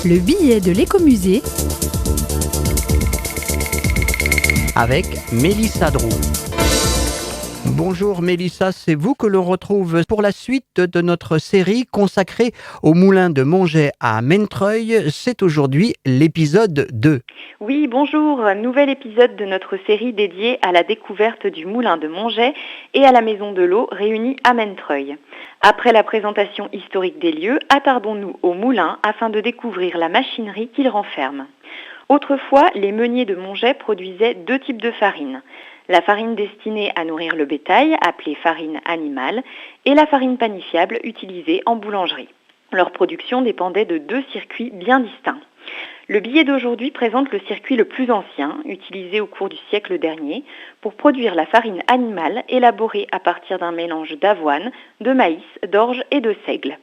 Le billet de l'écomusée avec Mélissa Drou. Bonjour Mélissa, c'est vous que l'on retrouve pour la suite de notre série consacrée au moulin de Montget à Mentreuil. C'est aujourd'hui l'épisode 2. Oui, bonjour, nouvel épisode de notre série dédiée à la découverte du moulin de Montget et à la maison de l'eau réunie à Mentreuil. Après la présentation historique des lieux, attardons-nous au moulin afin de découvrir la machinerie qu'il renferme. Autrefois, les meuniers de Montget produisaient deux types de farine. La farine destinée à nourrir le bétail, appelée farine animale, et la farine panifiable utilisée en boulangerie. Leur production dépendait de deux circuits bien distincts. Le billet d'aujourd'hui présente le circuit le plus ancien, utilisé au cours du siècle dernier, pour produire la farine animale élaborée à partir d'un mélange d'avoine, de maïs, d'orge et de seigle.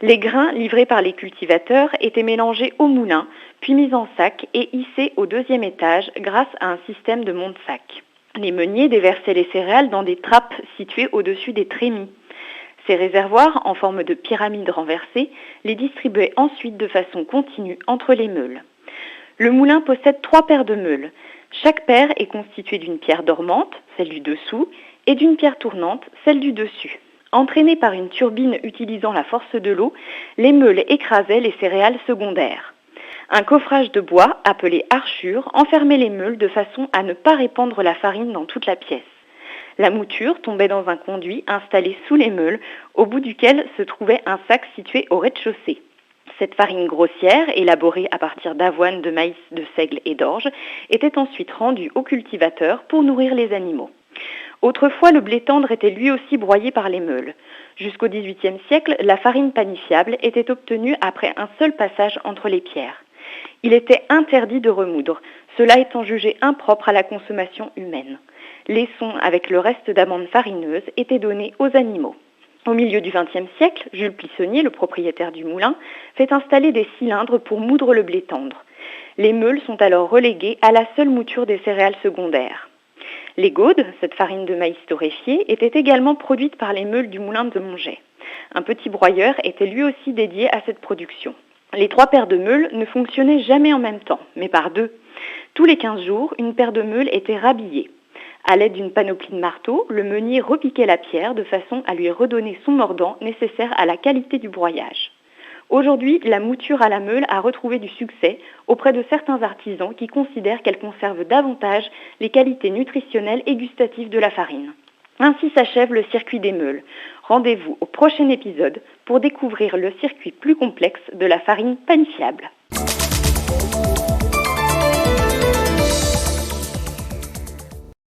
Les grains livrés par les cultivateurs étaient mélangés au moulin, puis mis en sac et hissés au deuxième étage grâce à un système de monte-sac. Les meuniers déversaient les céréales dans des trappes situées au-dessus des trémies. Ces réservoirs, en forme de pyramide renversée, les distribuaient ensuite de façon continue entre les meules. Le moulin possède 3 paires de meules. Chaque paire est constituée d'une pierre dormante, celle du dessous, et d'une pierre tournante, celle du dessus. Entraînées par une turbine utilisant la force de l'eau, les meules écrasaient les céréales secondaires. Un coffrage de bois, appelé archure, enfermait les meules de façon à ne pas répandre la farine dans toute la pièce. La mouture tombait dans un conduit installé sous les meules, au bout duquel se trouvait un sac situé au rez-de-chaussée. Cette farine grossière, élaborée à partir d'avoine, de maïs, de seigle et d'orge, était ensuite rendue aux cultivateurs pour nourrir les animaux. Autrefois, le blé tendre était lui aussi broyé par les meules. Jusqu'au XVIIIe siècle, la farine panifiable était obtenue après un seul passage entre les pierres. Il était interdit de remoudre, cela étant jugé impropre à la consommation humaine. Les sons avec le reste d'amandes farineuses étaient donnés aux animaux. Au milieu du XXe siècle, Jules Plissonnier, le propriétaire du moulin, fait installer des cylindres pour moudre le blé tendre. Les meules sont alors reléguées à la seule mouture des céréales secondaires. Les gaudes, cette farine de maïs torréfiée, étaient également produites par les meules du moulin de Montget. Un petit broyeur était lui aussi dédié à cette production. Les 3 paires de meules ne fonctionnaient jamais en même temps, mais par 2. Tous les 15 jours, une paire de meules était rhabillée. À l'aide d'une panoplie de marteau, le meunier repiquait la pierre de façon à lui redonner son mordant nécessaire à la qualité du broyage. Aujourd'hui, la mouture à la meule a retrouvé du succès auprès de certains artisans qui considèrent qu'elle conserve davantage les qualités nutritionnelles et gustatives de la farine. Ainsi s'achève le circuit des meules. Rendez-vous au prochain épisode pour découvrir le circuit plus complexe de la farine panifiable.